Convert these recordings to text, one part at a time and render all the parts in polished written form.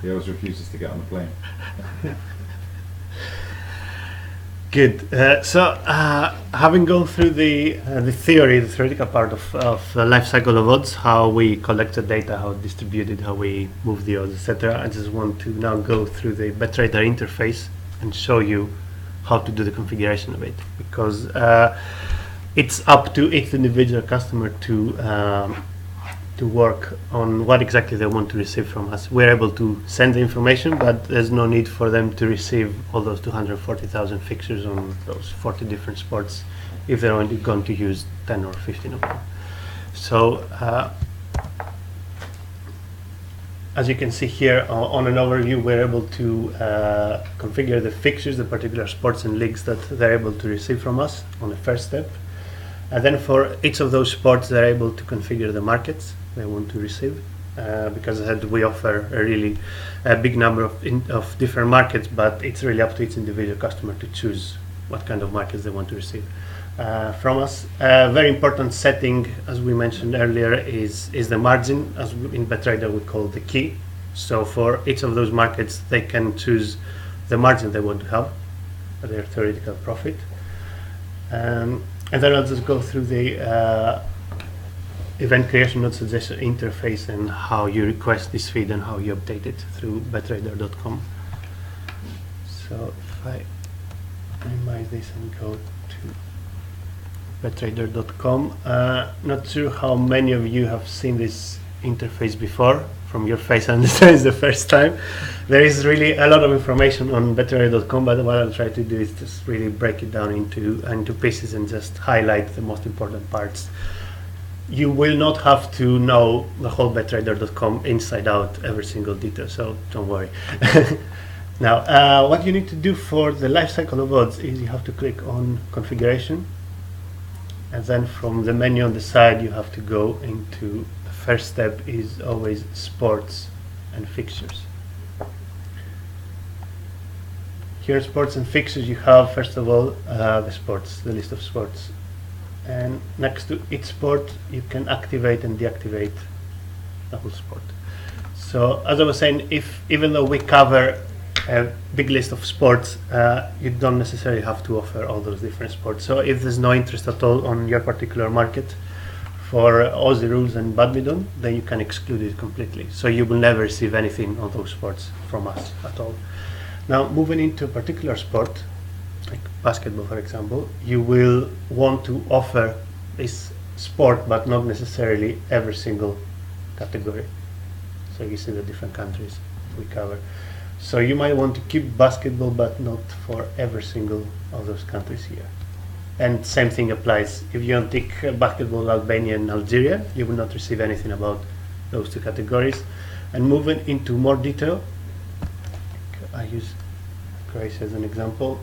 He always refuses to get on the plane. Good. Having gone through the theoretical part of the life cycle of odds, how we collect the data, how it's distributed, how we move the odds, etc., I just want to now go through the BetRadar interface and show you how to do the configuration of it, because it's up to each individual customer to work on what exactly they want to receive from us. We're able to send the information, but there's no need for them to receive all those 240,000 fixtures on those 40 different sports if they're only going to use 10 or 15 of them. So as you can see here on an overview, we're able to configure the fixtures, the particular sports and leagues that they're able to receive from us on the first step. And then for each of those sports, they're able to configure the markets they want to receive, because we offer a really big number of different markets, but it's really up to each individual customer to choose what kind of markets they want to receive from us. A very important setting, as we mentioned earlier, is the margin, as in BetRadar we call the key. So for each of those markets, they can choose the margin they want to have, their theoretical profit. And then I'll just go through the event creation node suggestion interface and how you request this feed and how you update it through betradar.com. So if I minimize this and go to betradar.com, not sure how many of you have seen this interface before. From your face, I understand it's the first time. There is really a lot of information on betradar.com, but what I'll try to do is just really break it down into pieces and just highlight the most important parts. You will not have to know the whole betradar.com inside out, every single detail, so don't worry. Now, what you need to do for the lifecycle of odds is you have to click on configuration, and then from the menu on the side you have to go into the first step is always sports and fixtures. Here sports and fixtures you have first of all the sports, the list of sports, and next to each sport you can activate and deactivate the whole sport. So as I was saying, even though we cover a big list of sports, you don't necessarily have to offer all those different sports. So if there's no interest at all on your particular market for Aussie rules and badminton, then you can exclude it completely. So you will never receive anything on those sports from us at all. Now moving into a particular sport, like basketball for example, you will want to offer this sport but not necessarily every single category. So you see the different countries we cover. So you might want to keep basketball but not for every single of those countries here. And same thing applies. If you untick basketball, Albania and Algeria, you will not receive anything about those two categories. And moving into more detail, I use Croatia as an example,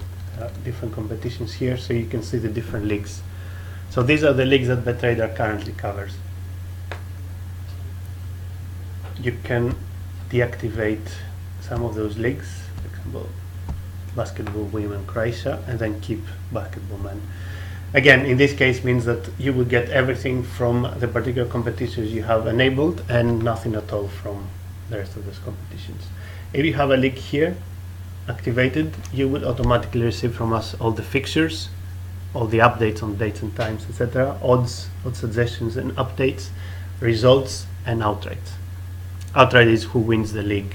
different competitions here, so you can see the different leagues. So these are the leagues that BetRadar currently covers. You can deactivate some of those leagues, for example, basketball women Croatia, and then keep basketball men. Again, in this case means that you will get everything from the particular competitions you have enabled and nothing at all from the rest of those competitions. If you have a league here activated, you would automatically receive from us all the fixtures, all the updates on dates and times, etc., odds suggestions and updates, results, and outrights. Outright is who wins the league.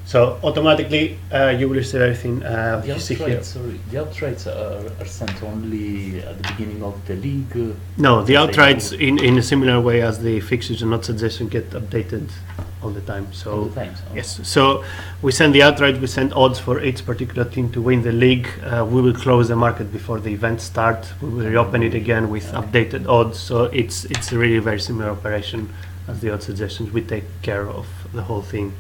So automatically you will receive everything you see here. Sorry, the outrights are sent only at the beginning of the league? No, the outrights in a similar way as the fixtures and not suggestions get updated all the time. So all the time, yes, so we send the outright, we send odds for each particular team to win the league. We will close the market before the event starts. We will reopen it again with updated odds. So it's a really very similar operation as the odds suggestions. We take care of the whole thing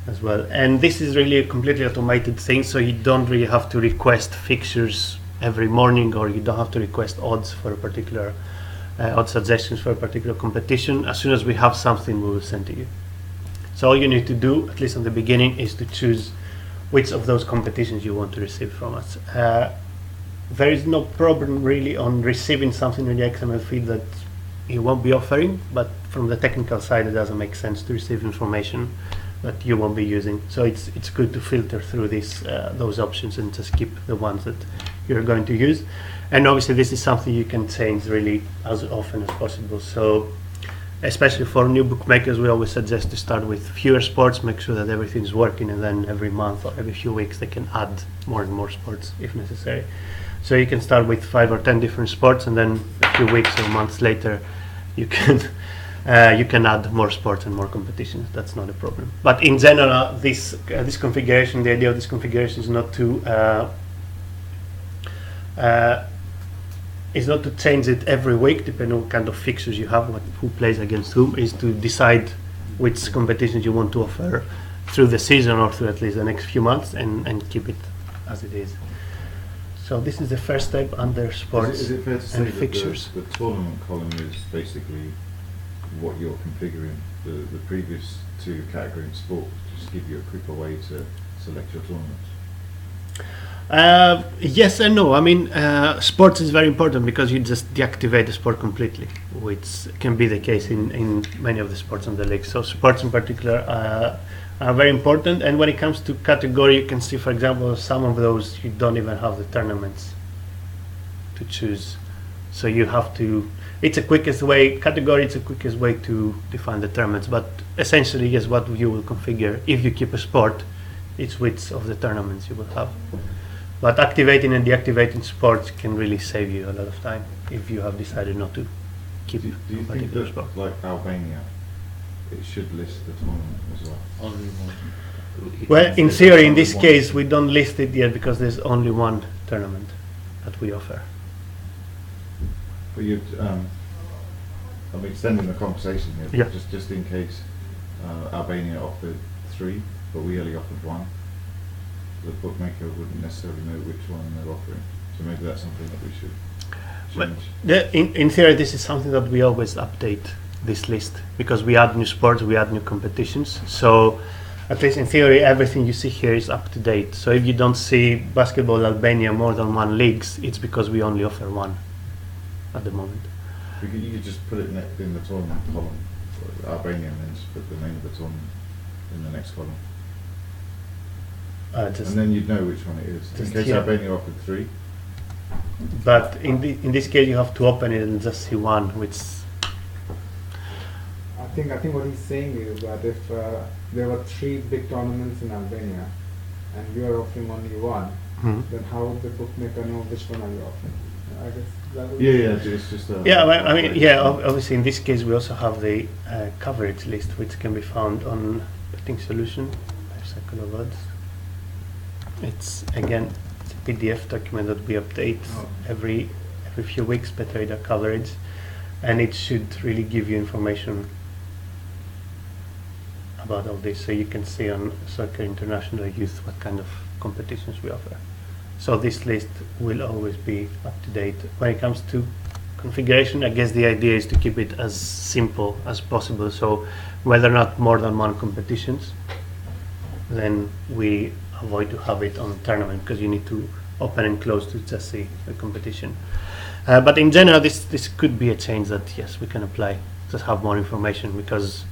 as well, and this is really a completely automated thing, so you don't really have to request fixtures every morning, or you don't have to request odds for a particular odd suggestions for a particular competition. As soon as we have something, we will send to you. So all you need to do, at least in the beginning, is to choose which of those competitions you want to receive from us. There is no problem really on receiving something in the XML feed that you won't be offering, but from the technical side it doesn't make sense to receive information that you won't be using. So it's good to filter through those options and just keep the ones that you're going to use. And obviously this is something you can change really as often as possible. So especially for new bookmakers, we always suggest to start with fewer sports, make sure that everything's working, and then every month or every few weeks they can add more and more sports if necessary. So you can start with 5 or 10 different sports, and then a few weeks or months later you can you can add more sports and more competitions. That's not a problem. But in general, this configuration, the idea of this configuration is not to change it every week, depending on what kind of fixtures you have, who plays against whom, is to decide which competitions you want to offer through the season or through at least the next few months, and keep it as it is. So this is the first step under sports Is it fair to say and that fixtures. the tournament column is basically what you're configuring? The previous two category in sport just give you a quicker way to select your tournaments? Yes and no. I mean, sports is very important because you just deactivate the sport completely, which can be the case in many of the sports on the league. So sports in particular are very important. And when it comes to category, you can see, for example, some of those you don't even have the tournaments to choose. So you have to. It's the quickest way. Category, it's the quickest way to define the tournaments. But essentially, yes, what you will configure if you keep a sport, it's which of the tournaments you will have. But activating and deactivating sports can really save you a lot of time if you have decided not to keep Do you a think particular that, sport. like Albania, it should list the tournament as well? Only one. Well, in theory, in this case, we don't list it yet because there's only one tournament that we offer. But you'd, I'm extending the conversation here, Yeah. but just in case Albania offered 3, but we only offered 1, the bookmaker wouldn't necessarily know which one they're offering. So maybe that's something that we should Well, change. in theory, this is something that we always update this list because we add new sports, we add new competitions. So at least in theory, everything you see here is up to date. So if you don't see basketball Albania more than 1 leagues, it's because we only offer 1 at the moment. You could just put it in the tournament column, for Albania, and then just put the name of the tournament in the next column. And then you'd know which one it is. In just case here. Albania offered 3, But in this case, you have to open it and just see 1, which I think what he's saying is that if there were 3 big tournaments in Albania and you are offering only 1, then how would the bookmaker know which one are you offering? I guess that would it's just a... yeah, well, I mean, yeah. Obviously, in this case, we also have the coverage list, which can be found on Betting Solution. Cycle of odds. It's again it's a PDF document that we update every few weeks, better data coverage, and it should really give you information about all this, so you can see on Soccer International Youth what kind of competitions we offer. So this list will always be up to date. When it comes to configuration, I guess the idea is to keep it as simple as possible. So whether or not more than 1 competitions, then we avoid to have it on the tournament because you need to open and close to just see the competition. But in general, this could be a change that yes, we can apply. Just have more information, because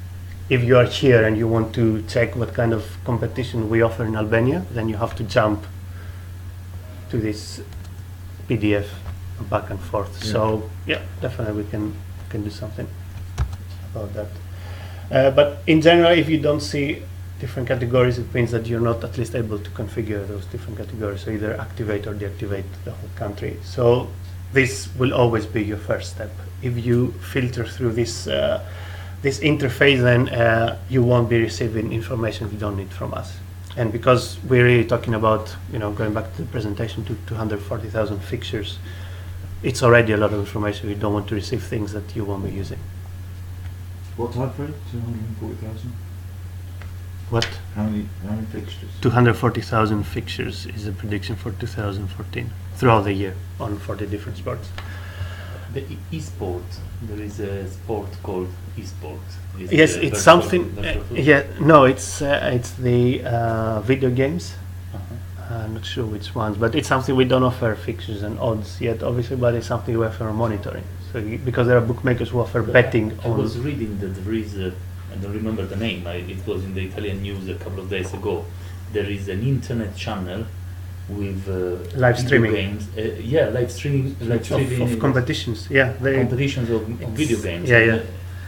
if you are here and you want to check what kind of competition we offer in Albania, then you have to jump to this PDF back and forth. Yeah. So yeah, definitely we can do something about that. But in general, if you don't see different categories, it means that you're not at least able to configure those different categories, so either activate or deactivate the whole country. So this will always be your first step. If you filter through this this interface, then you won't be receiving information you don't need from us. And because we're really talking about, going back to the presentation, to 240,000 fixtures, it's already a lot of information. We don't want to receive things that you won't be using. What time frame? 240,000? What? How many fixtures? 240,000 fixtures is the prediction for 2014 throughout the year on 40 different sports. The e-sport, there is a sport called e-sport. Is Yes, it it's virtual- something. virtual football? Yeah, no, it's the video games. Uh-huh. I'm not sure which ones, but it's something we don't offer fixtures and odds yet, obviously, but it's something we offer monitoring. So because there are bookmakers who offer betting I on. was reading that there is I don't remember the name. It was in the Italian news a couple of days ago. There is an internet channel with Live video streaming. games. Yeah, live streaming of competitions. Yeah, they, competitions of video games. yeah, And yeah.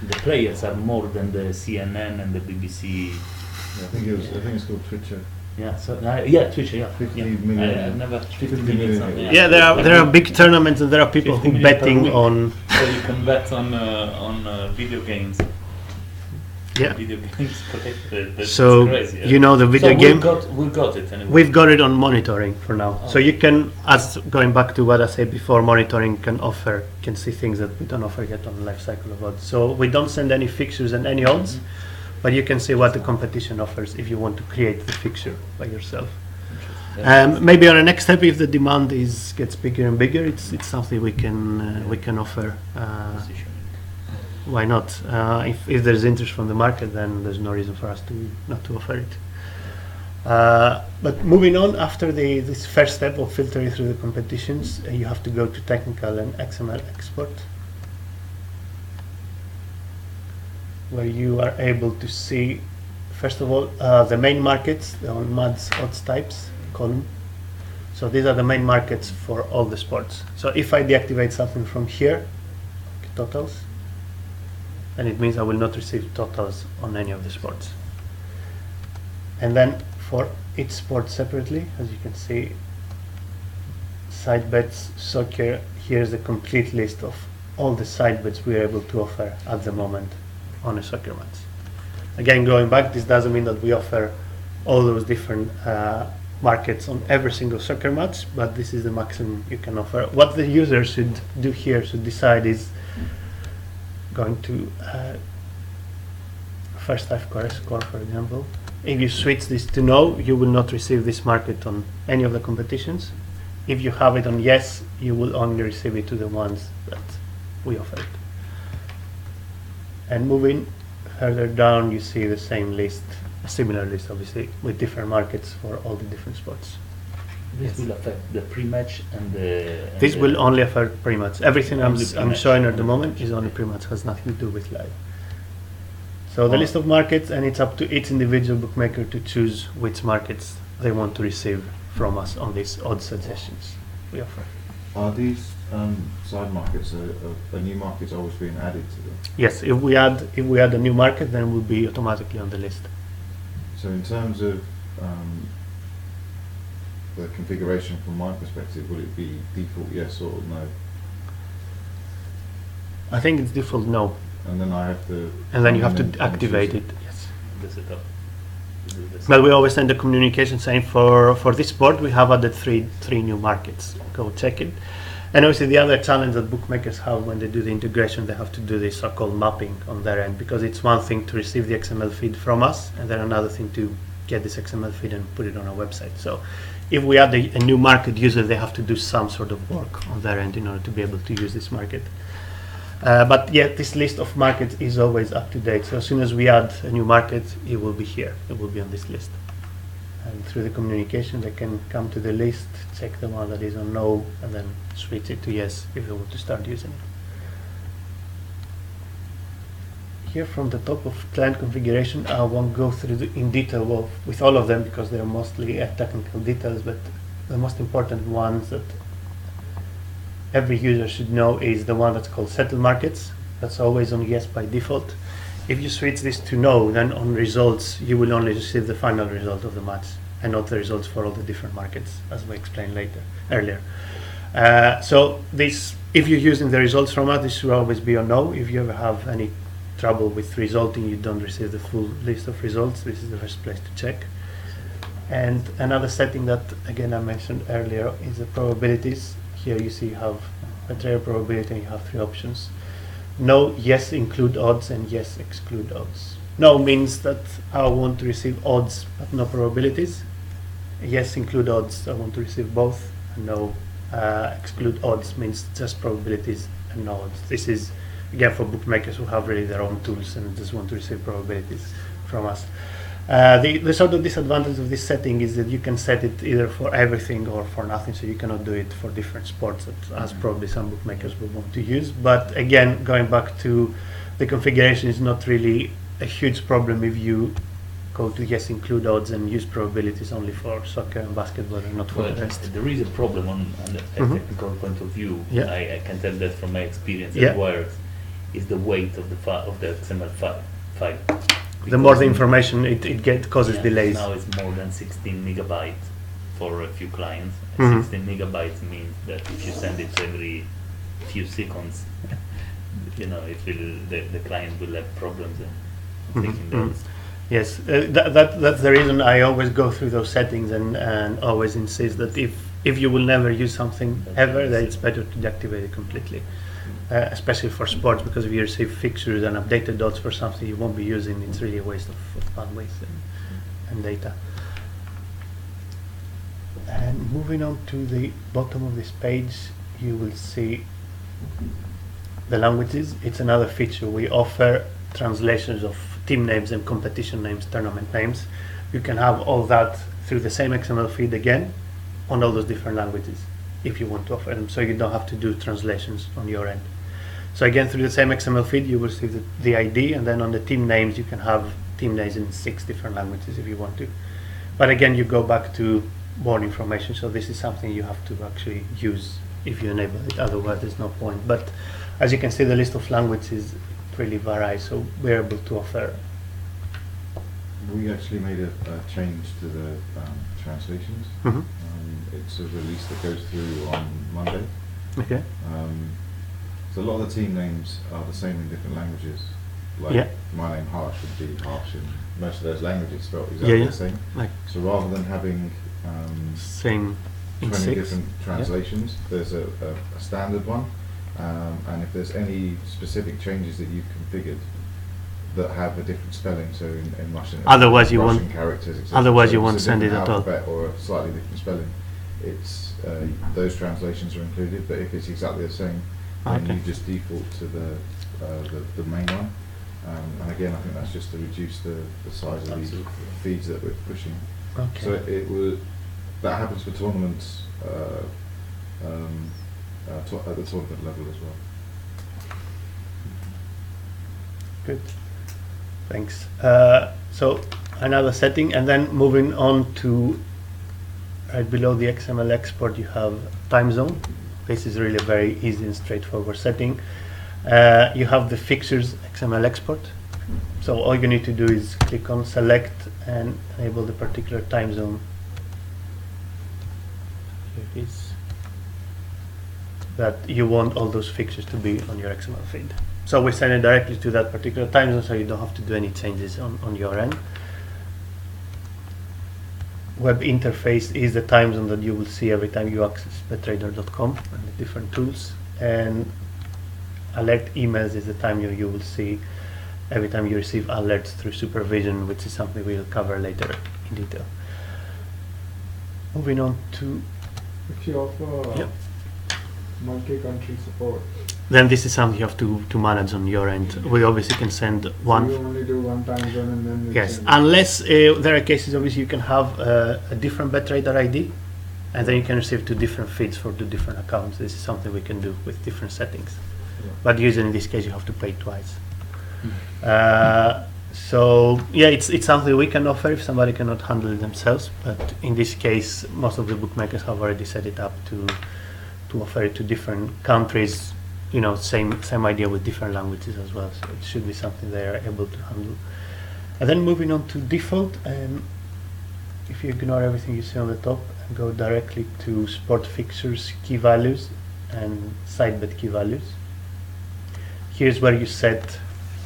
The players are more than the CNN and the BBC. Yeah, I think it's called Twitcher. Yeah, so yeah, Twitch. Yeah, 50 yeah. million. I've never 50 50 million. million. Something, Yeah, there are big tournaments and there are people 50 who million per betting week. on. So you can bet on video games. Yeah. Video games collected. That's So crazy, yeah. you know the video so game. We got it anyway. We've got it on monitoring for now. So Oh. you can, as going back to what I said before, monitoring can see things that we don't offer yet on life cycle of odds. So we don't send any fixtures and any odds, but you can see what the competition offers if you want to create the fixture by yourself. Maybe on the next step, if the demand gets bigger and bigger, it's something we can offer. Why not? If there's interest from the market, then there's no reason for us not to offer it. But moving on, after this first step of filtering through the competitions, you have to go to technical and XML export, where you are able to see, first of all, the main markets on MAD's odds types column. So these are the main markets for all the sports. So if I deactivate something from here, totals, and it means I will not receive totals on any of the sports. And then for each sport separately, as you can see, side bets, soccer, here's a complete list of all the side bets we are able to offer at the moment on a soccer match. Again, going back, this doesn't mean that we offer all those different markets on every single soccer match, but this is the maximum you can offer. What the user should do here, should decide, is going to first IFScore score, for example. If you switch this to no, you will not receive this market on any of the competitions. If you have it on yes, you will only receive it to the ones that we offer it. And moving further down, you see the same list, a similar list obviously, with different markets for all the different sports. This will affect the pre-match and the. This will only affect pre-match. Everything I'm Only pre-match. showing at the moment is only pre-match, has nothing to do with live. So the Oh. list of markets, and it's up to each individual bookmaker to choose which markets they want to receive from us on these odd suggestions we offer. Are these side markets a new market's always being added to them? Yes, if we add a new market, then we'll be automatically on the list. So in terms of the configuration from my perspective, will it be default yes or no? I think it's default no, And then I have to. and then you have come in to and activate choose it. Yes. The setup. But we always send a communication saying for this sport we have added three new markets. Go check it. And obviously the other challenge that bookmakers have when they do the integration, they have to do this so-called mapping on their end, because it's one thing to receive the XML feed from us, and then another thing to get this XML feed and put it on our website. So if we add a new market user, they have to do some sort of work on their end in order to be able to use this market. But yet this list of markets is always up to date. So as soon as we add a new market, it will be here. It will be on this list. And through the communication, they can come to the list, check the one that is on no, and then switch it to yes if they want to start using it. Here from the top of client configuration, I won't go through in detail with all of them because they're mostly technical details, but the most important ones that every user should know is the one that's called settle markets. That's always on yes by default. If you switch this to no, then on results you will only receive the final result of the match and not the results for all the different markets, as we explained earlier. So this, if you're using the results from us, this should always be on no. If you ever have any trouble with resulting, you don't receive the full list of results, this is the first place to check. And another setting that again I mentioned earlier is the probabilities. Here you see you have a rare probability and you have three options. No, yes, include odds, and yes, exclude odds. No means that I want to receive odds but no probabilities. Yes, include odds, I want to receive both. And no, exclude odds means just probabilities and no odds. This is again for bookmakers who have really their own tools and just want to receive probabilities from us. The sort of disadvantage of this setting is that you can set it either for everything or for nothing, so you cannot do it for different sports, as probably some bookmakers will want to use. But again, going back to the configuration is not really a huge problem if you go to just include odds and use probabilities only for soccer and basketball and not for Well, the rest. there is a problem on a Mhm. technical point of view. Yeah. I can tell that from my experience Yeah. at Wired, is the weight of the XML file. The more the Because information it causes yeah, delays. Now it's more than 16 megabytes for a few clients. Mhm. 16 megabytes means that if you send it every few seconds, it will the client will have problems in Mhm, taking mhm. those. Yes, that's the reason I always go through those settings and always insist that if you will never use something That's ever, nice. then it's better to deactivate it completely. Especially for sports, because if you receive fixtures and updated odds for something you won't be using, it's really a waste of bandwidth and data. And moving on to the bottom of this page, you will see the languages. It's another feature. We offer translations of team names and competition names, tournament names. You can have all that through the same XML feed again on all those different languages if you want to offer them, so you don't have to do translations on your end. So again, through the same XML feed, you will see the ID, and then on the team names, you can have team names in 6 different languages if you want to. But again, you go back to more information, so this is something you have to actually use if you enable it, otherwise there's no point. But as you can see, the list of languages really varies, so we're able to offer. We actually made a change to the translations. Mhm. It's a release that goes through on Monday. Okay. So a lot of the team names are the same in different languages. Like Yeah. my name Harsh would be Harsh in most of those languages, spelled exactly Yeah, yeah. the same. Like So rather than having same in 20 6. different translations, there's a standard one, and if there's any specific changes that you've configured that have a different spelling, so in Russian, Otherwise you Russian won't- characters, etc. otherwise so you if won't it's a send it different at all. alphabet or a slightly different spelling, it's those translations are included. But if it's exactly the same, then Okay. you just default to the main one. And again, I think that's just to reduce the size of these Absolutely. feeds that we're pushing. Okay. So it will, that happens for tournaments at the tournament level as well. Good. Thanks. So another setting, and then moving on to right below the XML export, you have time zone. This is really a very easy and straightforward setting. You have the fixtures XML export. So all you need to do is click on select and enable the particular time zone. Here it is. That you want all those fixtures to be on your XML feed. So we send it directly to that particular time zone, so you don't have to do any changes on your end. Web interface is the time zone that you will see every time you access betrader.com and the different tools. And alert emails is the time you will see every time you receive alerts through supervision, which is something we'll cover later in detail. Moving on to, If you offer Yep. multi-country support, then this is something you have to manage on your end. We obviously can send one. so you only do one time zone and then you Yes, change. unless there are cases, obviously, you can have a different betrader ID, and then you can receive 2 different feeds for 2 different accounts. This is something we can do with different settings. Yeah. But usually in this case, you have to pay twice. So yeah, it's something we can offer if somebody cannot handle it themselves. But in this case, most of the bookmakers have already set it up to offer it to different countries. You know, same idea with different languages as well. So it should be something they are able to handle. And then moving on to default, if you ignore everything you see on the top and go directly to sport fixtures key values and side bet key values, here's where you set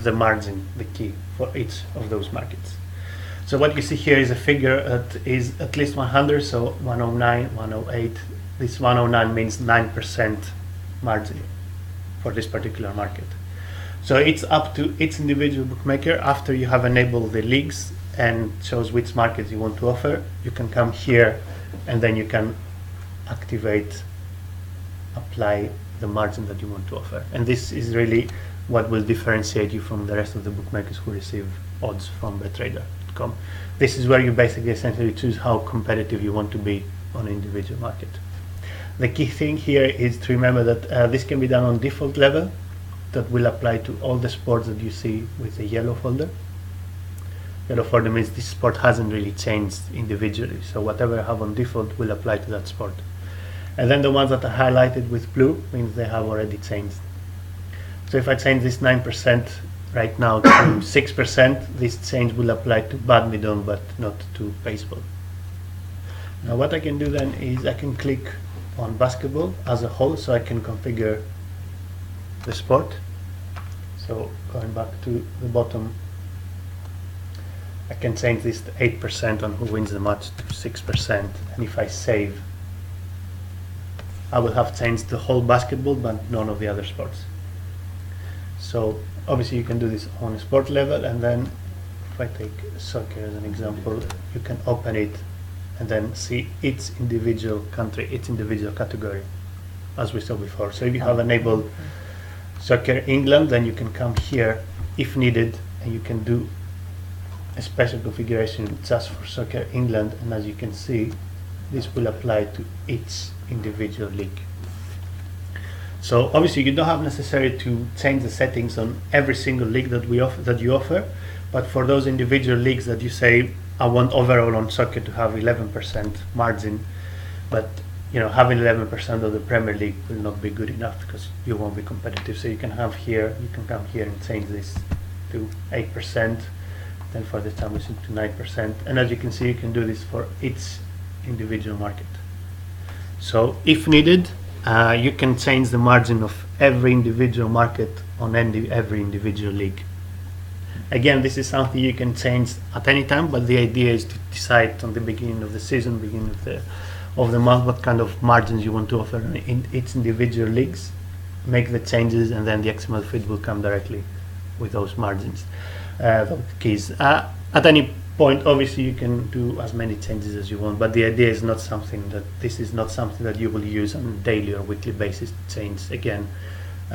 the margin, the key for each of those markets. So what you see here is a figure that is at least 100, so 109, 108. This 109 means 9% margin for this particular market. So it's up to each individual bookmaker. After you have enabled the leagues and shows which markets you want to offer, you can come here and then you can activate, apply the margin that you want to offer. And this is really what will differentiate you from the rest of the bookmakers who receive odds from betrader.com. This is where you basically essentially choose how competitive you want to be on an individual market. The key thing here is to remember that this can be done on default level. That will apply to all the sports that you see with the yellow folder. Yellow for them means this sport hasn't really changed individually. So whatever I have on default will apply to that sport. And then the ones that are highlighted with blue means they have already changed. So if I change this 9% right now to 6%, this change will apply to badminton but not to baseball. Now what I can do then is I can click on basketball as a whole, so I can configure the sport. So going back to the bottom, I can change this to 8% on who wins the match to 6%, and if I save, I will have changed the whole basketball but none of the other sports. So obviously you can do this on a sport level, and then if I take soccer as an example, you can open it and then see its individual country, its individual category, as we saw before. So if you have enabled Soccer England, then you can come here if needed, and you can do a special configuration just for Soccer England, and as you can see, this will apply to each individual league. So obviously you don't have necessarily to change the settings on every single league that you offer, but for those individual leagues that you say, I want overall on soccer to have 11% margin, but having 11% of the Premier League will not be good enough because you won't be competitive. So you can come here and change this to 8%, then for the championship to 9%, and as you can see, you can do this for each individual market. So if needed, you can change the margin of every individual market on every individual league. Again, this is something you can change at any time, but the idea is to decide on the beginning of the season, beginning of the month, what kind of margins you want to offer in each individual leagues, make the changes, and then the XML feed will come directly with those margins, those keys. At any point, obviously, you can do as many changes as you want, but the idea is not something that you will use on a daily or weekly basis to change, again,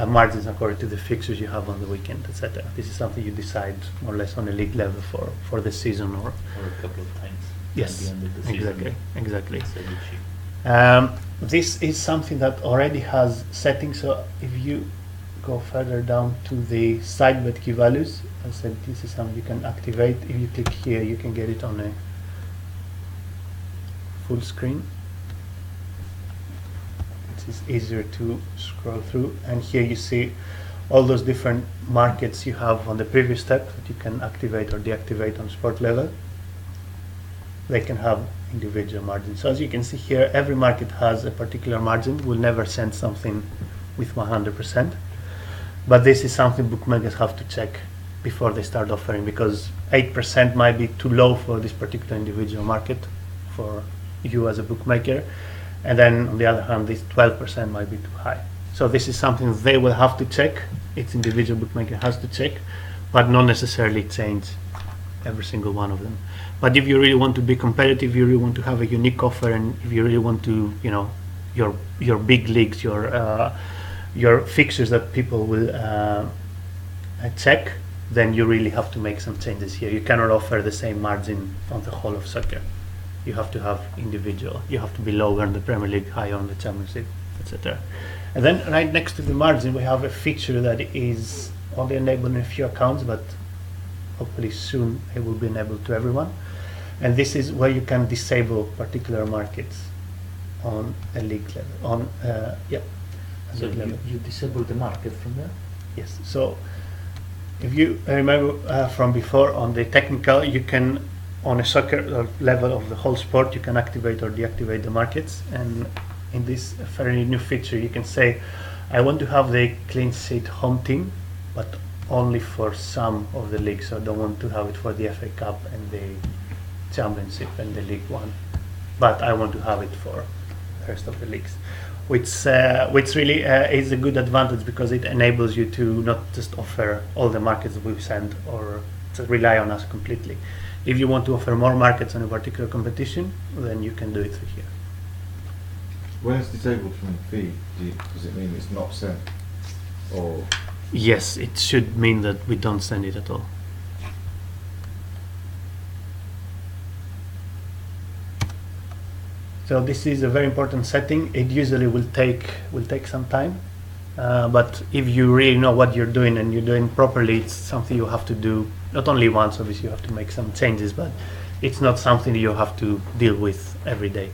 margins according to the fixtures you have on the weekend, etc. This is something you decide more or less on a league level for the season or a couple of times. Yes, at the end of the season. exactly. So which This is something that already has settings. So if you go further down to the sidebet key values, as I said, this is something you can activate. If you click here, you can get it on a full screen. It's easier to scroll through, and here you see all those different markets you have on the previous step that you can activate or deactivate on sport level. They can have individual margins. So as you can see here, every market has a particular margin. We'll never send something with 100%, but this is something bookmakers have to check before they start offering, because 8% might be too low for this particular individual market for you as a bookmaker. And then on the other hand, this 12% might be too high. So this is something they will have to check. Each individual bookmaker has to check, but not necessarily change every single one of them. But if you really want to be competitive, you really want to have a unique offer, and if you really want to, your big leagues, your fixtures that people will check, then you really have to make some changes here. You cannot offer the same margin on the whole of soccer. You have to have individual. You have to be lower in the Premier League, higher on the Championship, etc. And then right next to the margin, we have a feature that is only enabled in a few accounts, but hopefully soon it will be enabled to everyone. And this is where you can disable particular markets on a league level. So you disable the market from there? Yes. So if you remember from before, on the technical, you can, on a soccer level of the whole sport, you can activate or deactivate the markets. And in this fairly new feature, you can say, I want to have the clean sheet home team, but only for some of the leagues. So I don't want to have it for the FA Cup and the Championship and the League One, but I want to have it for the rest of the leagues, which really is a good advantage, because it enables you to not just offer all the markets that we send or to rely on us completely. If you want to offer more markets on a particular competition, then you can do it through here. When it's disabled from the feed, does it mean it's not sent? Or Yes, it should mean that we don't send it at all. So this is a very important setting. It usually will take some time But if you really know what you're doing and you're doing properly, it's something you have to do not only once. Obviously, you have to make some changes, but it's not something you have to deal with every day.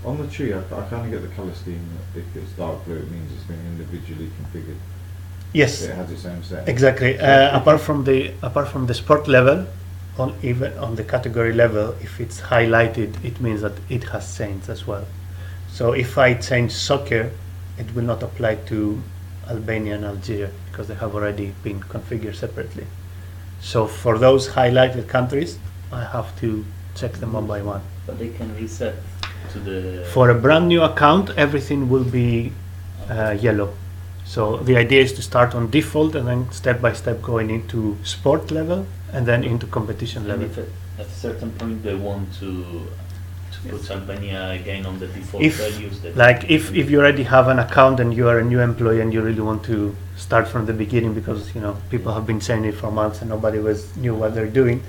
On the tree, I kind of get the colour scheme that if it's dark blue, it means it's been individually configured. Yes, It has its own setting. exactly. Apart from the sport level, even on the category level, if it's highlighted, it means that it has changed as well. So if I change soccer, it will not apply to Albania and Algeria because they have already been configured separately. So for those highlighted countries, I have to check them one by one. But they can reset to the. For a brand new account, everything will be yellow. So the idea is to start on default and then step by step going into sport level and then into competition And level. if at a certain point they want to put Albania again on the default If, values, that like, if you already have an account and you are a new employee and you really want to start from the beginning because people have been saying it for months and nobody knew what they're doing,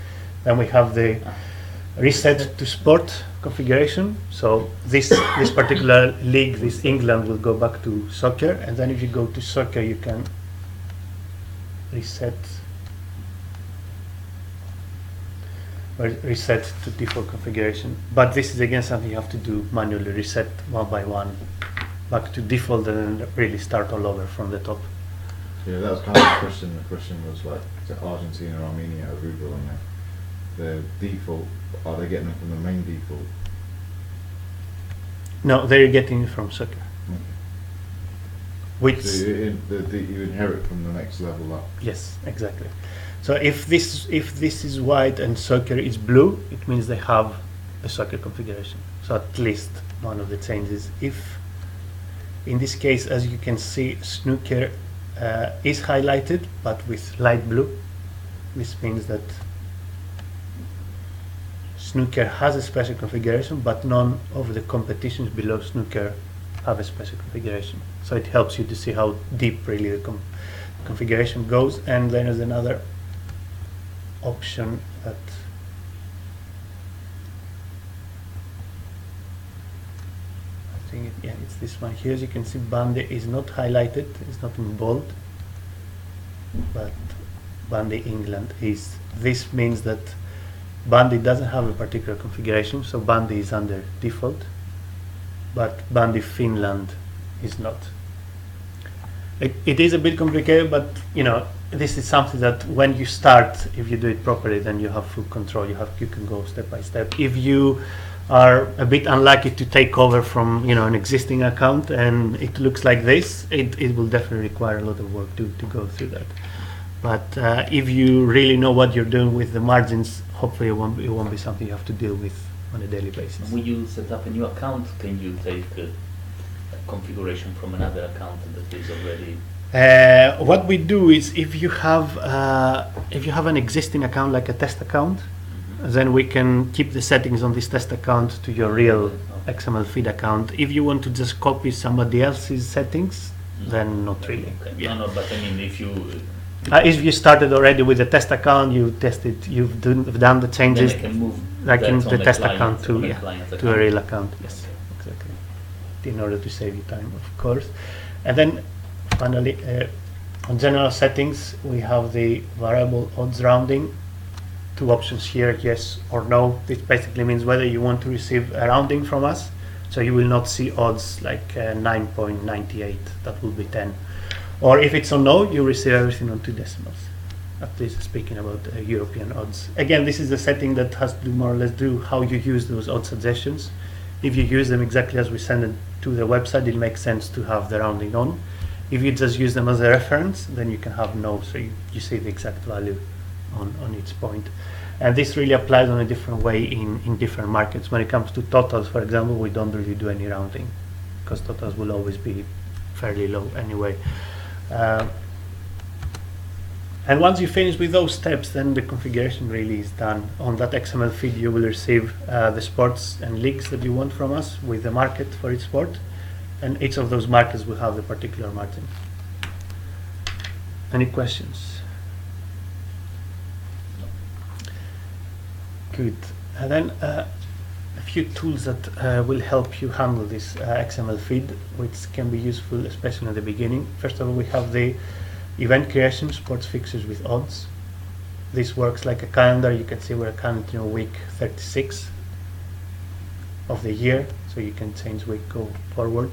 then we have the reset to sport configuration. So this particular league, this England, will go back to soccer, and then if you go to soccer, you can reset to default configuration. But this is again something you have to do manually, reset one by one back to default and then really start all over from the top. Yeah, that was kind of the question. The question was like, is it Argentina, Armenia, Aruba on there? The default, are they getting them from the main default? No, they're getting it from soccer. Okay. Which So you inherit from the next level up. yes, exactly. So if this is white and soccer is blue, it means they have a soccer configuration. So at least one of the changes. If in this case, as you can see, snooker is highlighted but with light blue, this means that snooker has a special configuration, but none of the competitions below snooker have a special configuration. So it helps you to see how deep really the configuration goes. And then there's another option that I think it's this one here. As you can see, Bandy is not highlighted, it's not in bold, but Bandy England is. This means that Bandy doesn't have a particular configuration, so Bandy is under default, but Bandy Finland is not. It is a bit complicated, but this is something that when you start, if you do it properly, then you have full control. You can go step by step. If you are a bit unlucky to take over from an existing account and it looks like this, it will definitely require a lot of work to go through that. But if you really know what you're doing with the margins, hopefully it won't be something you have to deal with on a daily basis. when you set up a new account, can you take a configuration from another account that is already? What we do is if you have an existing account like a test account, then we can keep the settings on this test account to your real XML feed account. If you want to just copy somebody else's settings, then not really. Okay. Yeah. No, but I mean, if you started already with a test account, you've done the changes, then I can move like that in on the test client- account on to the client a account. real account. Yes, exactly. In order to save you time, of course. And then finally, on general settings, we have the variable odds rounding. Two options here, yes or no. This basically means whether you want to receive a rounding from us. So you will not see odds like 9.98, that will be 10. Or if it's on no, you receive everything on 2 decimals. At least speaking about European odds. Again, this is a setting that has to more or less do how you use those odd suggestions. If you use them exactly as we send it to the website, it makes sense to have the rounding on. If you just use them as a reference, then you can have no, so you see the exact value on each point. And this really applies on a different way in different markets. When it comes to totals, for example, we don't really do any rounding because totals will always be fairly low anyway. And once you finish with those steps, then the configuration really is done. On that XML feed, you will receive the sports and leagues that you want from us with the market for each sport. And each of those markets will have the particular margin. Any questions? Good. And then a few tools that will help you handle this XML feed, which can be useful, especially in the beginning. First of all, we have the event creation, sports fixtures with odds. This works like a calendar. You can see we're currently on week 36 of the year, so you can change week, go forward.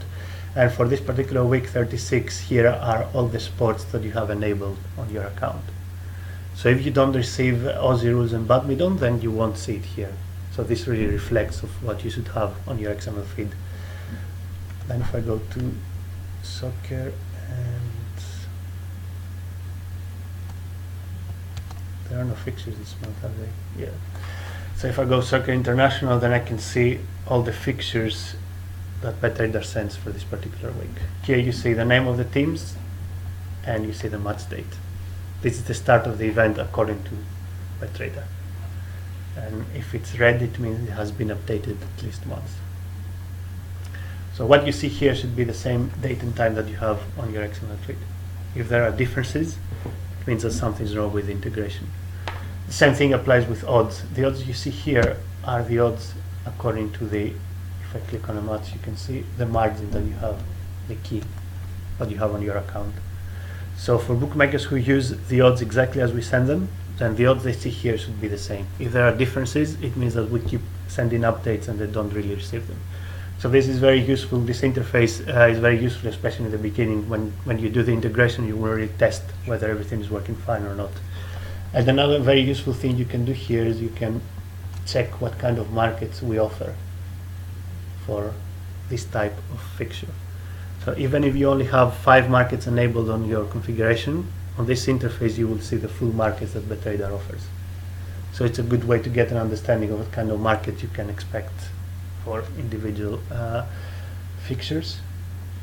And for this particular week 36, here are all the sports that you have enabled on your account. So if you don't receive Aussie rules and badminton, then you won't see it here. So this really reflects of what you should have on your XML feed. Then if I go to soccer, and there are no fixtures this month, are they? Yeah. So if I go soccer international, then I can see all the fixtures that BetTrader sends for this particular week. Here you see the name of the teams, and you see the match date. This is the start of the event according to BetTrader. And if it's red, it means it has been updated at least once. So what you see here should be the same date and time that you have on your XML feed. If there are differences, it means that something's wrong with the integration. The same thing applies with odds. The odds you see here are the odds according to the, if I click on a match, you can see the margin that you have, the key that you have on your account. So for bookmakers who use the odds exactly as we send them, then the odds they see here should be the same. If there are differences, it means that we keep sending updates and they don't really receive them. So this is very useful. This interface is very useful, especially in the beginning. When you do the integration, you will really test whether everything is working fine or not. And another very useful thing you can do here is you can check what kind of markets we offer for this type of fixture. So even if you only have 5 markets enabled on your configuration, on this interface you will see the full markets that BetTrader offers. So it's a good way to get an understanding of what kind of market you can expect for individual fixtures.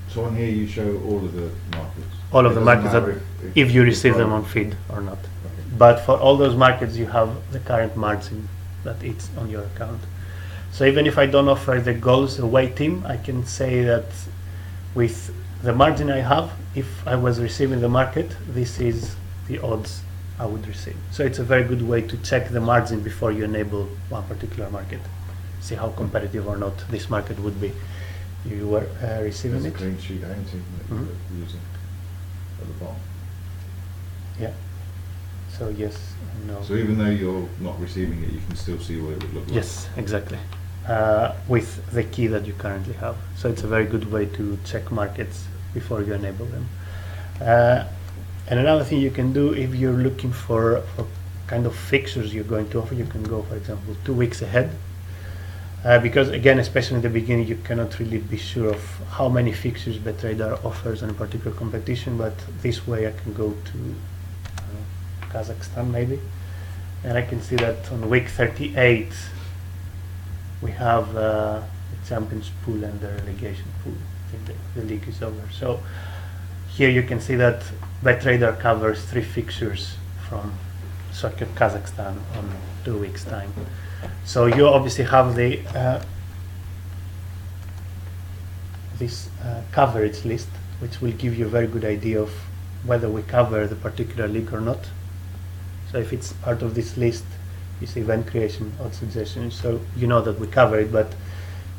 So on here you show all of the markets? All of It the doesn't markets that, matter if you receive them private. on feed or not. Okay. But for all those markets you have the current margin that it's on your account. So even if I don't offer the goals away team, I can say that with the margin I have, if I was receiving the market, this is the odds I would receive. So it's a very good way to check the margin before you enable one particular market. See how competitive or not this market would be. You were receiving There's it? a clean sheet ain't that Mhm. you're using at the bottom. Yeah. So yes and no. So even though you're not receiving it, you can still see what it would look like. Yes, exactly. With the key that you currently have. So it's a very good way to check markets before you enable them. And another thing you can do if you're looking for kind of fixtures you're going to offer, you can go, for example, 2 weeks ahead. Because again, especially in the beginning, you cannot really be sure of how many fixtures BetTrader offers on a particular competition, but this way I can go to Kazakhstan maybe, and I can see that on week 38 we have the Champions Pool and the Relegation Pool. I think the league is over. So here you can see that BetTrader covers 3 fixtures from Soccer Kazakhstan on 2 weeks' time. So you obviously have the this coverage list, which will give you a very good idea of whether we cover the particular league or not. So if it's part of this list, you see event creation, odd suggestions, so you know that we cover it, but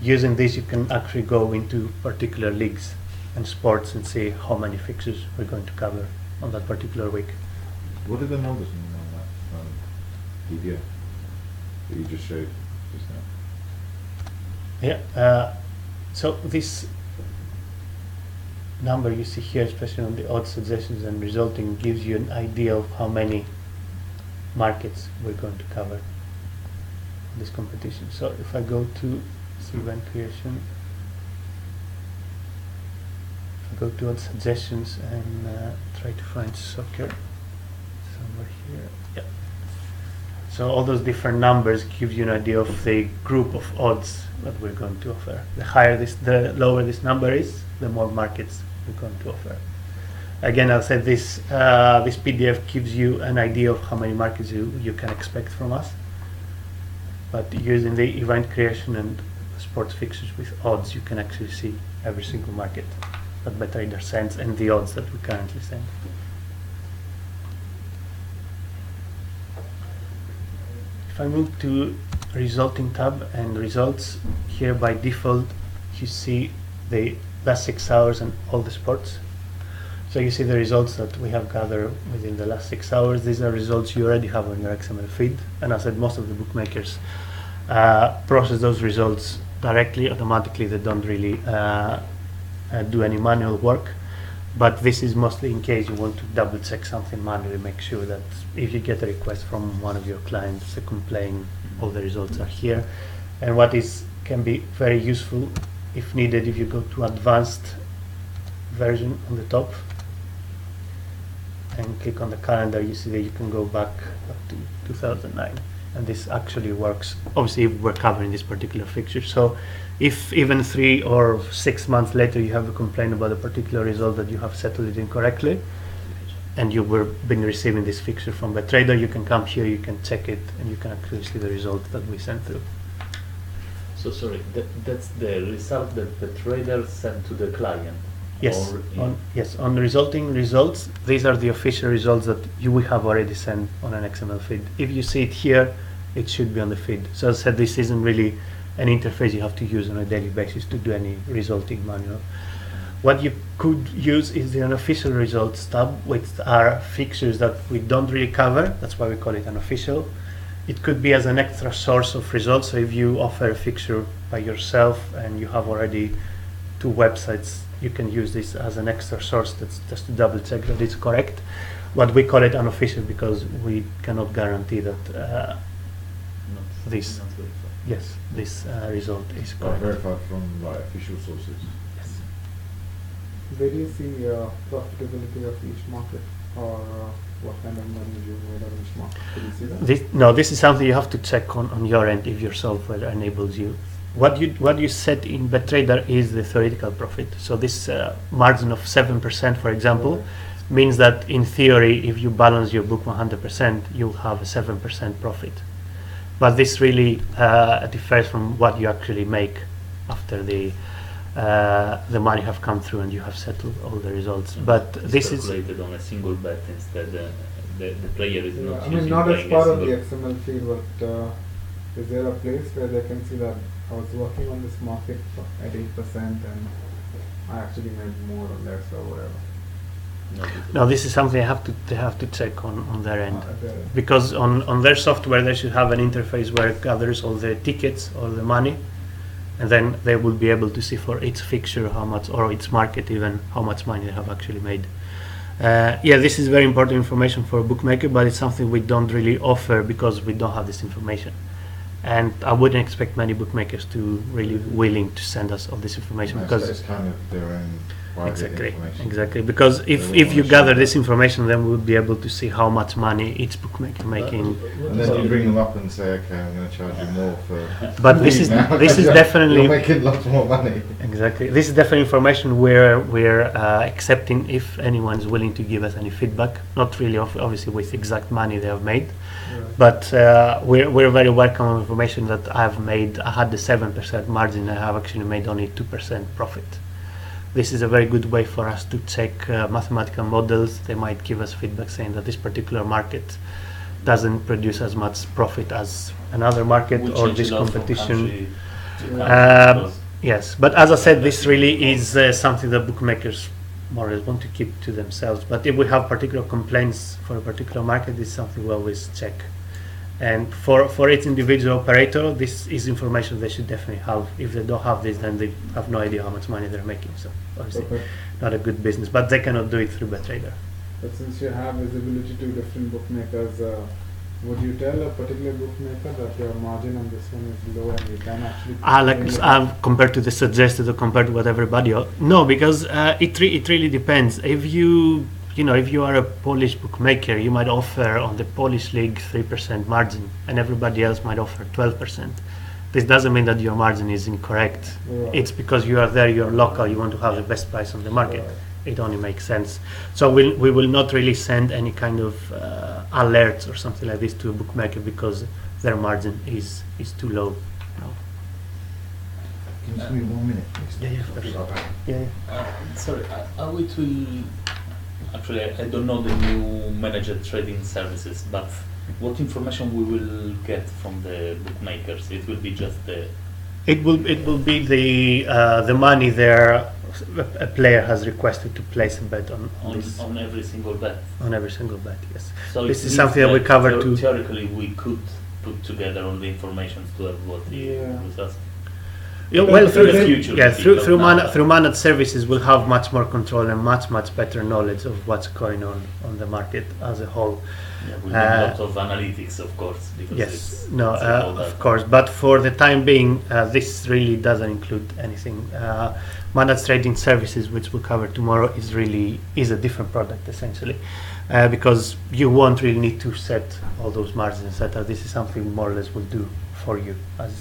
using this you can actually go into particular leagues and sports and see how many fixtures we're going to cover on that particular week. What are the numbers mean on that PDF that you just showed just now? Yeah, so this number you see here, especially on the odd suggestions and resulting, gives you an idea of how many markets we're going to cover in this competition. So if I go to event creation, if I go to odd suggestions and try to find soccer somewhere here, yeah. So all those different numbers give you an idea of the group of odds that we're going to offer. The lower this number is, the more markets we're going to offer. Again, I'll say this this PDF gives you an idea of how many markets you can expect from us. But using the event creation and sports fixtures with odds, you can actually see every single market that BetTrader sends and the odds that we currently send. If I move to resulting tab and results. Here by default you see the last 6 hours and all the sports. So you see the results that we have gathered within the last 6 hours. These are results you already have on your XML feed. And as I said, most of the bookmakers process those results directly, automatically. They don't really do any manual work. But this is mostly in case you want to double check something manually, make sure that if you get a request from one of your clients, a complaint, all the results are here. And what can be very useful if needed, if you go to advanced version on the top and click on the calendar, you see that you can go back up to 2009. And this actually works, obviously, if we're covering this particular fixture. So if even 3 or 6 months later you have a complaint about a particular result that you have settled it incorrectly, and you were been receiving this fixture from the trader, you can come here, you can check it, and you can actually see the result that we sent through. So sorry, that's the result that the trader sent to the client? Yes, Or on the resulting results, these are the official results that you will have already sent on an XML feed. If you see it here, it should be on the feed. So as I said, this isn't really an interface you have to use on a daily basis to do any resulting manual. What you could use is the unofficial results tab, which are fixtures that we don't really cover. That's why we call it unofficial. It could be as an extra source of results. So if you offer a fixture by yourself and you have already 2 websites, you can use this as an extra source. That's just to double check that it's correct. But we call it unofficial because we cannot guarantee that this result is But correct. verified from like official sources. Yes. Where do you see profitability of each market, or what kind of money you made on each market? Can you see that? This is something you have to check on your end if your software enables you. What you set in BetTrader is the theoretical profit. So this margin of 7%, for example, Right. means that in theory, if you balance your book 100%, you'll have a 7% profit. But this really differs from what you actually make after the money have come through and you have settled all the results. But it's this is calculated on a single bet instead. The player is Yeah, not I mean, using not as playing part a of the single. XML feed, but is there a place where they can see that I was working on this market at 8% and I actually made more or less or whatever? no. This is something they have to check on their end. There. Because on their software they should have an interface where it gathers all the tickets or the money, and then they will be able to see for each fixture how much, or each market even, how much money they have actually made. Yeah, this is very important information for a bookmaker, but it's something we don't really offer because we don't have this information. And I wouldn't expect many bookmakers to really willing to send us all this information No, because it's kind of their own private information. Exactly. Because They if won't you wanna gather share this that. information, then we'll be able to see how much money each bookmaker making. And then you bring them up and say, okay, I'm going to charge you more for. But this lead is now. this is You're definitely making lots more money. exactly. This is definitely information we're accepting if anyone is willing to give us any feedback. Not really, obviously, with exact money they have made, Right. but we're very welcome of information that I had the 7% margin. I have actually made only 2% profit. This is a very good way for us to check mathematical models. They might give us feedback saying that this particular market doesn't produce as much profit as another market, Which or change this a lot from competition. country to country, because Yes, but as I said, this really is something that bookmakers more or less want to keep to themselves. But if we have particular complaints for a particular market, this is something we always check. And for each individual operator, this is information they should definitely have. If they don't have this, then they have no idea how much money they're making. So obviously, Okay. not a good business. But they cannot do it through BetTrader. But since you have visibility to different bookmakers, would you tell a particular bookmaker that your margin on this one is low and you can actually Compared to the suggested or compared to what everybody else. No, because it really depends. If if you are a Polish bookmaker, you might offer on the Polish league 3% margin, and everybody else might offer 12%. This doesn't mean that your margin is incorrect. Right. It's because you are there, you're local, you want to have the best price on the market. Right. It only makes sense. So we will not really send any kind of alerts or something like this to a bookmaker because their margin is too low. No. Can you just give me 1 minute, please? Yeah, of course. Yeah. sorry, are we actually, I don't know the new managed trading services, but What information we will get from the bookmakers? It will be just the It will be the money there. A player has requested to place a bet on this, on every single bet. on every single bet. Yes. So This it is means something that we cover too. Theoretically, we could put together all the information to everybody Yeah. with us. Yeah, But well, the through future yeah, will be through not now. through managed services, we'll have much more control and much better knowledge of what's going on the market as a whole. Yeah, we need a lot of analytics, of course, because Yes, no, it's all of that. course, but for the time being, this really doesn't include anything. Managed trading services, which we'll cover tomorrow, is a different product essentially, because you won't really need to set all those margins, etc. This is something more or less we'll do for you as.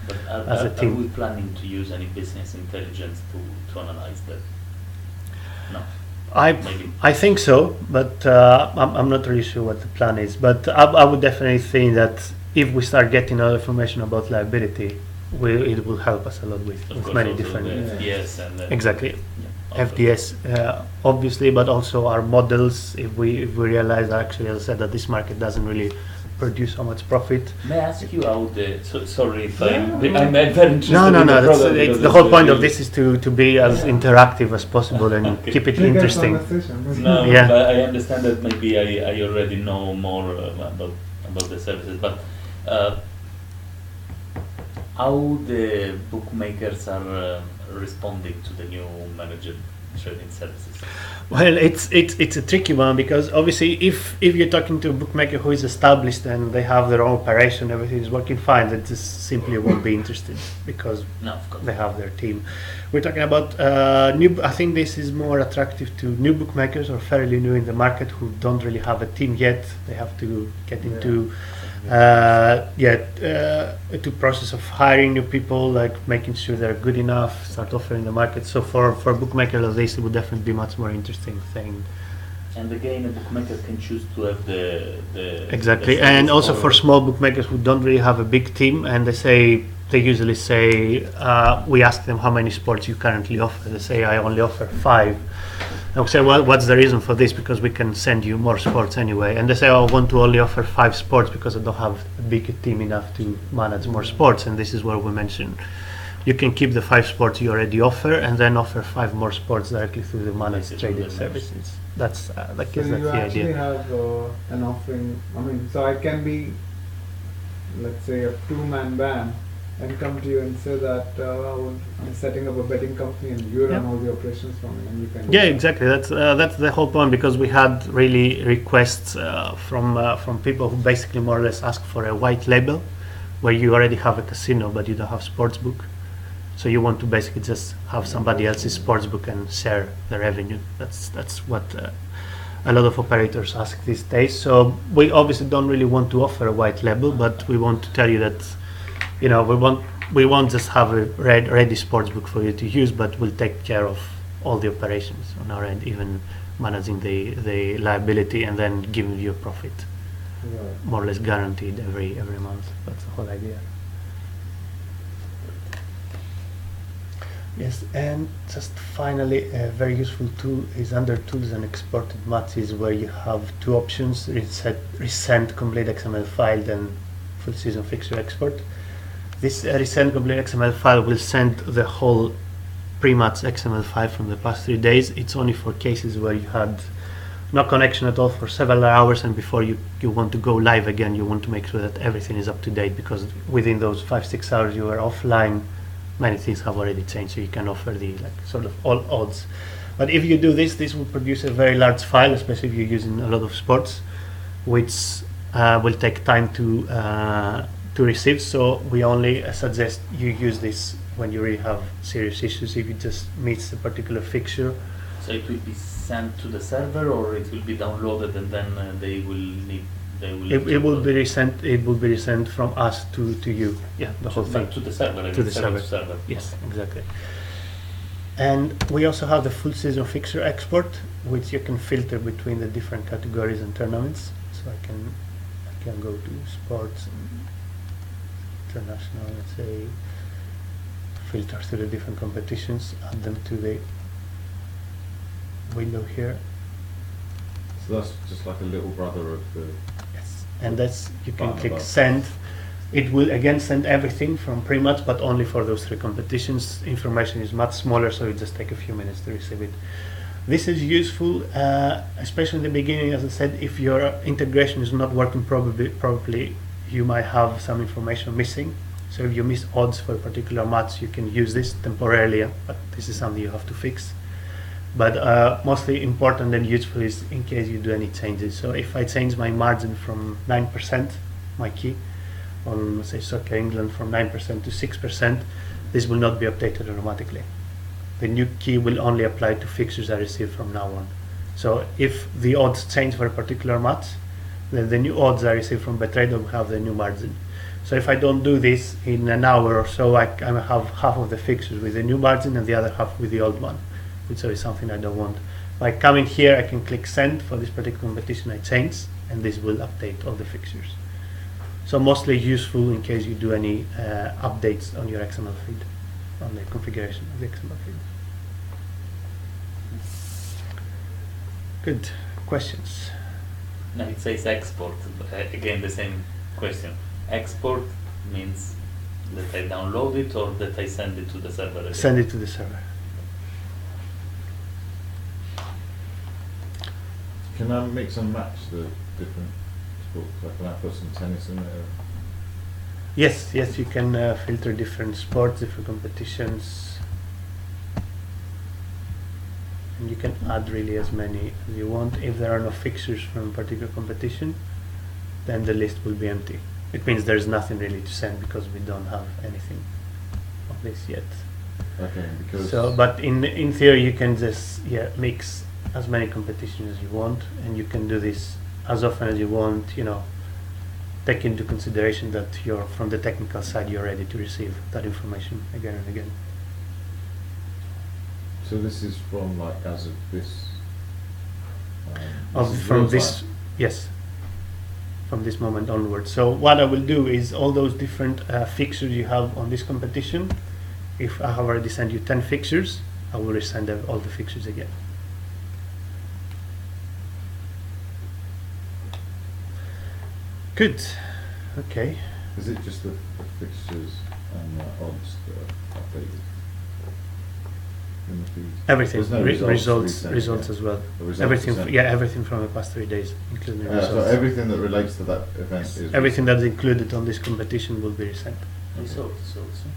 But as a are team. we planning to use any business intelligence to analyze that? No. Maybe. I think so, but I'm not really sure what the plan is. But I would definitely think that if we start getting other information about liability, it will help us a lot with Of course, many also different. the FDS and then Exactly. yeah, also- FDS, obviously, but also our models. If we realize actually, as I said, that this market doesn't really produce so much profit. May I ask you how sorry if Yeah, I'm no. very interested No. in the That's, product it's, because the whole it's point of really- this is to be as Yeah. interactive as possible and Okay. keep it Trigger interesting. conversation. No, Yeah. but I understand that maybe I already know more about the services, but how the bookmakers are responding to the new managed trading services? Well, it's a tricky one because obviously if you're talking to a bookmaker who is established and they have their own operation, everything is working fine, they just simply won't be interested because No, of course. they have their team. We're talking about new. I think this is more attractive to new bookmakers or fairly new in the market who don't really have a team yet. They have to get into to process of hiring new people, like making sure they're good enough, start offering the market. So for bookmakers like this, it would definitely be much more interesting thing. And again, a bookmaker can choose to have the Exactly, the and service also for small bookmakers who don't really have a big team, and they usually say, we ask them how many sports you currently offer. They say, I only offer 5. And we say, well, what's the reason for this? Because we can send you more sports anyway. And they say, oh, I want to only offer 5 sports because I don't have a big team enough to manage more sports. And this is where we mention you can keep the 5 sports you already offer and then offer 5 more sports directly through the managed Basically, trading the services. That's So that's you the actually idea. have an offering. I mean, so I can be, let's say, a 2-man band and come to you and say that I'm setting up a betting company and you run Yeah. all the operations from it, and you can. Yeah, exactly. That's the whole point, because we had really requests from people who basically more or less ask for a white label, where you already have a casino but you don't have sportsbook. So you want to basically just have somebody else's sportsbook and share the revenue. That's what a lot of operators ask these days. So we obviously don't really want to offer a white label, but we want to tell you that, you know, we won't just have a ready sportsbook for you to use, but we'll take care of all the operations on our end, even managing the liability and then giving you a profit, Right. more or less guaranteed every month. That's the whole idea. Yes, and just finally, a very useful tool is under Tools and Exported Matches, where you have 2 options: resend complete XML file and full season fixture export. This resend complete XML file will send the whole pre-match XML file from the past 3 days. It's only for cases where you had no connection at all for several hours, and before you want to go live again, you want to make sure that everything is up to date, because within those 5-6 hours you were offline, many things have already changed, so you can offer the sort of all odds. But if you do this will produce a very large file, especially if you're using a lot of sports, which will take time to receive. So we only suggest you use this when you really have serious issues, if you just miss a particular fixture. So it will be sent to the server, or it will be downloaded and then they will need. It will be resent. It will be resent from us to you. Yeah, the whole thing. To the server. I To mean, the server. server. To server. Yes, exactly. And we also have the full season fixture export, which you can filter between the different categories and tournaments. So I can go to sports, and international, let's say, filter through the different competitions, add them to the window here. So that's just like a little brother of the. Yes, and that's you can Button click above. send. It will again send everything from pretty much, but only for those 3 competitions. Information is much smaller, so it just take a few minutes to receive it. This is useful, especially in the beginning. As I said, if your integration is not working properly, you might have some information missing. So if you miss odds for a particular match, you can use this temporarily, but this is something you have to fix. But mostly important and useful is in case you do any changes. So if I change my margin from 9%, my key, on say Soccer England from 9% to 6%, this will not be updated automatically. The new key will only apply to fixtures I receive from now on. So if the odds change for a particular match, then the new odds I receive from Betrayed will have the new margin. So if I don't do this in an hour or so, I have half of the fixtures with the new margin and the other half with the old one, which is something I don't want. By coming here, I can click send for this particular competition I change, and this will update all the fixtures. So mostly useful in case you do any updates on your XML feed, on the configuration of the XML feed. Good. Questions? No, it says export. Again, the same question. Export means that I download it or that I send it to the server again? Send it to the server. Can I mix and match the different sports? Like, can I put some tennis in there? Yes, you can filter different sports, different competitions. And you can add really as many as you want. If there are no fixtures from a particular competition, then the list will be empty. It means there's nothing really to send because we don't have anything of this yet. Okay, because So, but in theory, you can just mix as many competitions as you want, and you can do this as often as you want. You know, take into consideration that you're from the technical side, you're ready to receive that information again and again. so this is from like as of this. Of is from real this, time. yes, from this moment onwards. So what I will do is all those different fixtures you have on this competition. If I have already sent you 10 fixtures, I will resend all the fixtures again. Good. Okay. Is it just the fixtures and the odds that are updated in the feed? Everything. There's no Results resent, results yeah. as well. The results Everything. are sent. Everything from the past 3 days, including So results. everything that relates to that event is Everything that's included on this competition will be resent. Results also.